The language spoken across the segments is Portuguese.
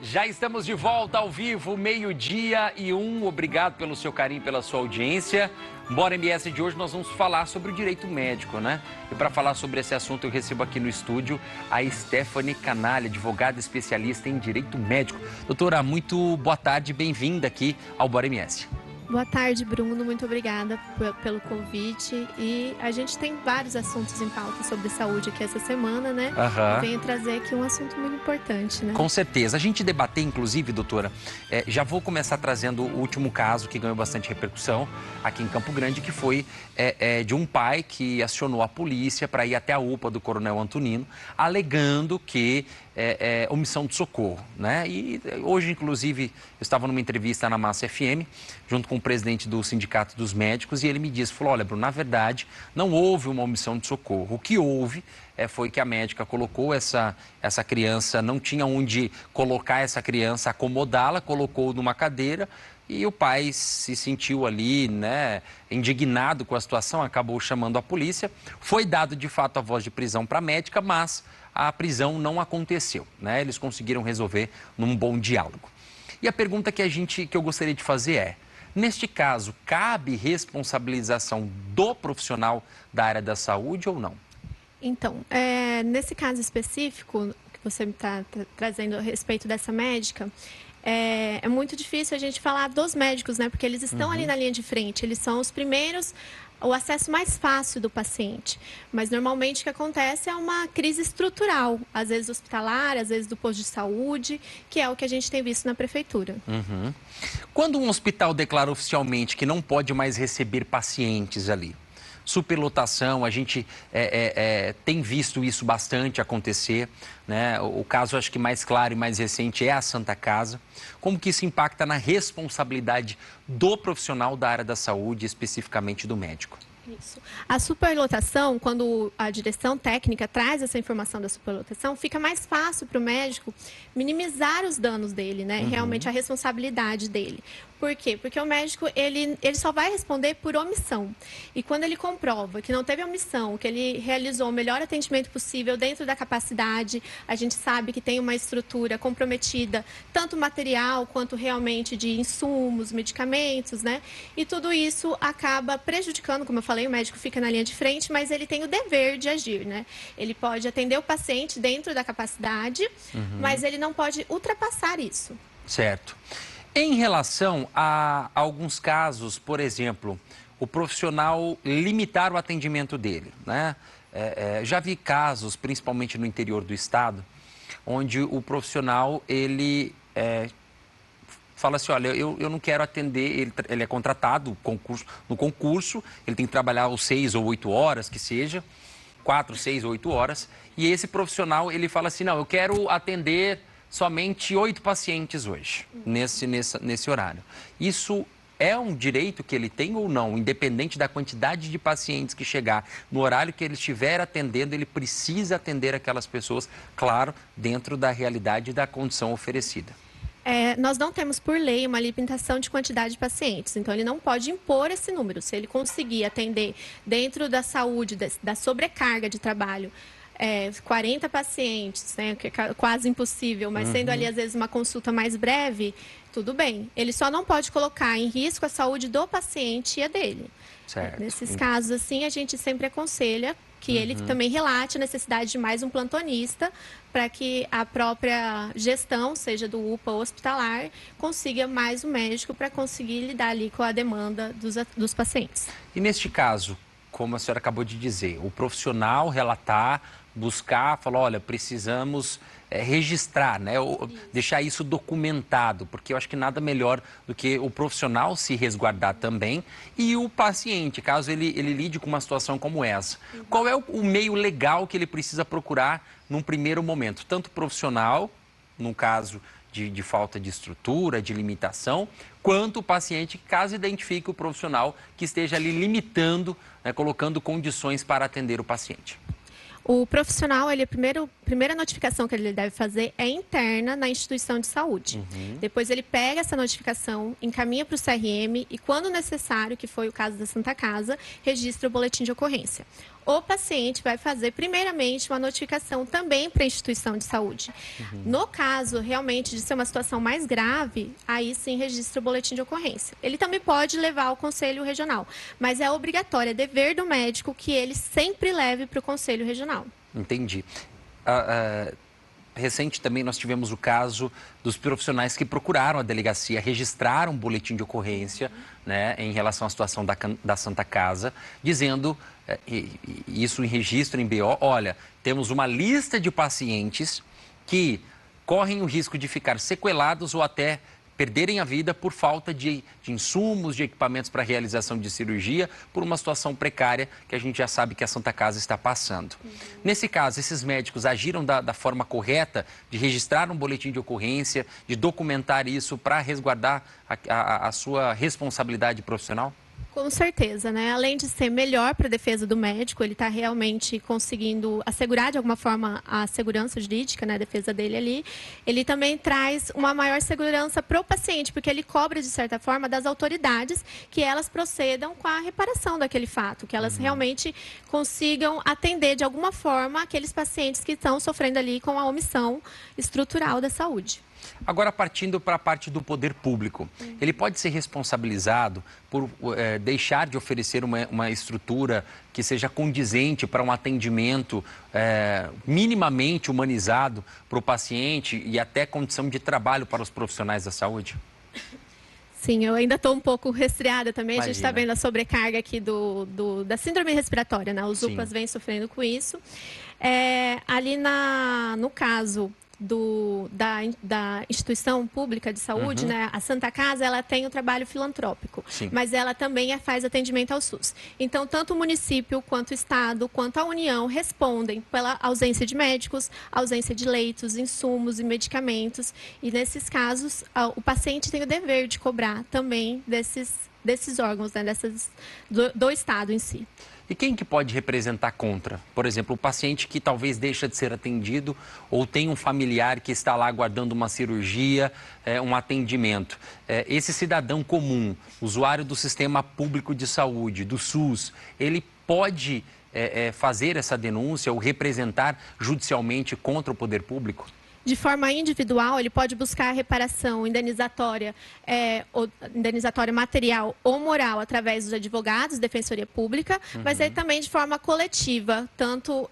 Já estamos de volta ao vivo, 12:01. Obrigado pelo seu carinho, pela sua audiência. Bora MS de hoje nós vamos falar sobre o direito médico, né? E para falar sobre esse assunto eu recebo aqui no estúdio a Stephanie Canalha, advogada especialista em direito médico. Doutora, muito boa tarde, bem-vinda aqui ao Bora MS. Boa tarde, Bruno. Muito obrigada pelo convite. E a gente tem vários assuntos em pauta sobre saúde aqui essa semana, né? Aham. Eu venho trazer aqui um assunto muito importante, né? Com certeza. A gente debater, inclusive, doutora, já vou começar trazendo o último caso que ganhou bastante repercussão aqui em Campo Grande, que foi de um pai que acionou a polícia para ir até a UPA do Coronel Antonino, alegando que omissão de socorro, né? E hoje, inclusive, eu estava numa entrevista na Massa FM, junto com o presidente do Sindicato dos Médicos, e ele me disse, falou, olha, Bruno, na verdade, não houve uma omissão de socorro. O que houve foi que a médica colocou essa criança, não tinha onde colocar essa criança, acomodá-la, colocou numa cadeira, e o pai se sentiu ali, né, indignado com a situação, acabou chamando a polícia. Foi dado, de fato, a voz de prisão para a médica, mas a prisão não aconteceu, né? Eles conseguiram resolver num bom diálogo. E a pergunta que eu gostaria de fazer é, neste caso, cabe responsabilização do profissional da área da saúde ou não? Então, nesse caso específico que você está trazendo a respeito dessa médica, é muito difícil a gente falar dos médicos, né? Porque eles estão ali na linha de frente, eles são os primeiros, o acesso mais fácil do paciente. Mas normalmente o que acontece é uma crise estrutural, às vezes hospitalar, às vezes do posto de saúde, que é o que a gente tem visto na prefeitura. Quando um hospital declara oficialmente que não pode mais receber pacientes ali, superlotação, a gente tem visto isso bastante acontecer, né? O caso, acho que mais claro e mais recente é a Santa Casa. Como que isso impacta na responsabilidade do profissional da área da saúde, especificamente do médico? Isso. A superlotação, quando a direção técnica traz essa informação da superlotação, fica mais fácil para o médico minimizar os danos dele, né? Realmente a responsabilidade dele. Por quê? Porque o médico, ele só vai responder por omissão. E quando ele comprova que não teve omissão, que ele realizou o melhor atendimento possível dentro da capacidade, a gente sabe que tem uma estrutura comprometida, tanto material quanto realmente de insumos, medicamentos, né? E tudo isso acaba prejudicando, como eu falei, o médico fica na linha de frente, mas ele tem o dever de agir, né? Ele pode atender o paciente dentro da capacidade, mas ele não pode ultrapassar isso. Certo. Em relação a alguns casos, por exemplo, o profissional limitar o atendimento dele, né? Já vi casos, principalmente no interior do estado, onde o profissional, ele fala assim, olha, eu não quero atender, ele é contratado no concurso, ele tem que trabalhar os 6 ou 8 horas, que seja, 4, 6 ou 8 horas, e esse profissional, ele fala assim, não, eu quero atender somente 8 pacientes hoje, nesse horário. Isso é um direito que ele tem ou não? Independente da quantidade de pacientes que chegar, no horário que ele estiver atendendo, ele precisa atender aquelas pessoas, claro, dentro da realidade e da condição oferecida. Nós não temos por lei uma limitação de quantidade de pacientes, então ele não pode impor esse número. Se ele conseguir atender dentro da saúde, da sobrecarga de trabalho, 40 pacientes, né, que é quase impossível, mas sendo ali às vezes uma consulta mais breve, tudo bem. Ele só não pode colocar em risco a saúde do paciente e a dele. Certo. Nesses casos assim, a gente sempre aconselha que ele também relate a necessidade de mais um plantonista para que a própria gestão, seja do UPA ou hospitalar, consiga mais um médico para conseguir lidar ali com a demanda dos pacientes. E neste caso, como a senhora acabou de dizer, o profissional relatar, buscar, falar, olha, precisamos registrar, né? Deixar isso documentado, porque eu acho que nada melhor do que o profissional se resguardar também e o paciente, caso ele lide com uma situação como essa. Qual é o meio legal que ele precisa procurar num primeiro momento? Tanto profissional, no caso de falta de estrutura, de limitação, quanto o paciente, caso identifique o profissional que esteja ali limitando, né, colocando condições para atender o paciente. O profissional, ele, a primeira notificação que ele deve fazer é interna na instituição de saúde. Depois ele pega essa notificação, encaminha para o CRM e, quando necessário, que foi o caso da Santa Casa, registra o boletim de ocorrência. O paciente vai fazer, primeiramente, uma notificação também para a instituição de saúde. No caso, realmente, de ser uma situação mais grave, aí sim registra o boletim de ocorrência. Ele também pode levar ao Conselho Regional, mas é obrigatório, é dever do médico que ele sempre leve para o Conselho Regional. Entendi. Recente também nós tivemos o caso dos profissionais que procuraram a delegacia, registraram um boletim de ocorrência, né, em relação à situação da Santa Casa, dizendo, isso em registro em BO, olha, temos uma lista de pacientes que correm o risco de ficar sequelados ou até perderem a vida por falta de insumos, de equipamentos para realização de cirurgia, por uma situação precária que a gente já sabe que a Santa Casa está passando. Nesse caso, esses médicos agiram da forma correta de registrar um boletim de ocorrência, de documentar isso para resguardar a sua responsabilidade profissional? Com certeza, né? Além de ser melhor para a defesa do médico, ele está realmente conseguindo assegurar de alguma forma a segurança jurídica, né? A defesa dele ali. Ele também traz uma maior segurança para o paciente, porque ele cobra, de certa forma, das autoridades que elas procedam com a reparação daquele fato, que elas realmente consigam atender de alguma forma aqueles pacientes que estão sofrendo ali com a omissão estrutural da saúde. Agora, partindo para a parte do poder público, ele pode ser responsabilizado por deixar de oferecer uma estrutura que seja condizente para um atendimento minimamente humanizado para o paciente e até condição de trabalho para os profissionais da saúde? Sim, eu ainda estou um pouco resfriada também. Imagina. A gente está vendo a sobrecarga aqui da síndrome respiratória, né? Os UPAs vêm sofrendo com isso. Ali no caso da instituição pública de saúde, né, a Santa Casa, ela tem o trabalho filantrópico, mas ela também faz atendimento ao SUS. Então, tanto o município, quanto o Estado, quanto a União respondem pela ausência de médicos, ausência de leitos, insumos e medicamentos. E, nesses casos, o paciente tem o dever de cobrar também desses órgãos, né, do Estado em si. E quem que pode representar contra? Por exemplo, o paciente que talvez deixa de ser atendido ou tem um familiar que está lá aguardando uma cirurgia, um atendimento. Esse cidadão comum, usuário do sistema público de saúde, do SUS, ele pode fazer essa denúncia ou representar judicialmente contra o poder público? De forma individual, ele pode buscar reparação indenizatória, indenizatória material ou moral através dos advogados, Defensoria Pública, mas aí também de forma coletiva, tanto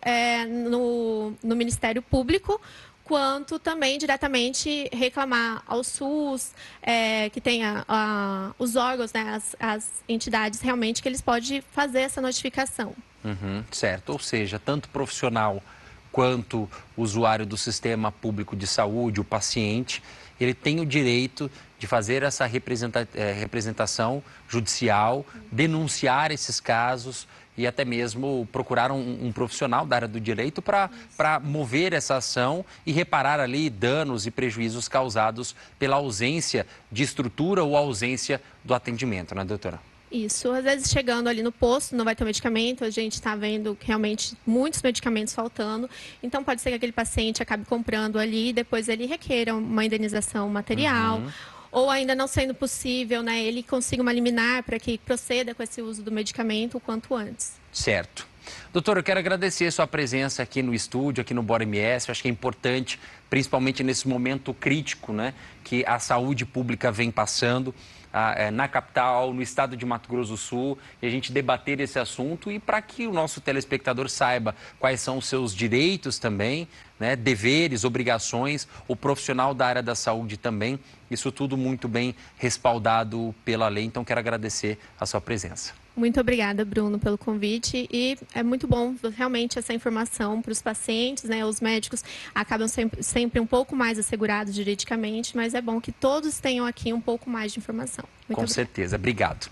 no Ministério Público, quanto também diretamente reclamar ao SUS, que tenha os órgãos, né, as entidades realmente que eles podem fazer essa notificação. Certo, ou seja, tanto profissional quanto o usuário do sistema público de saúde, o paciente, ele tem o direito de fazer essa representação judicial, denunciar esses casos e até mesmo procurar um profissional da área do direito para mover essa ação e reparar ali danos e prejuízos causados pela ausência de estrutura ou ausência do atendimento, né, doutora? Isso, às vezes chegando ali no posto, não vai ter medicamento, a gente está vendo realmente muitos medicamentos faltando, então pode ser que aquele paciente acabe comprando ali e depois ele requeira uma indenização material, ou ainda não sendo possível, né, ele consiga uma liminar para que proceda com esse uso do medicamento o quanto antes. Certo. Doutor, eu quero agradecer a sua presença aqui no estúdio, aqui no Bora MS. Eu acho que é importante, principalmente nesse momento crítico, né, que a saúde pública vem passando na capital, no estado de Mato Grosso do Sul, e a gente debater esse assunto e para que o nosso telespectador saiba quais são os seus direitos também, né, deveres, obrigações, o profissional da área da saúde também, isso tudo muito bem respaldado pela lei. Então, quero agradecer a sua presença. Muito obrigada, Bruno, pelo convite, e é muito bom realmente essa informação para os pacientes, né? Os médicos acabam sempre um pouco mais assegurados juridicamente, mas é bom que todos tenham aqui um pouco mais de informação. Muito obrigada. Com certeza, obrigado.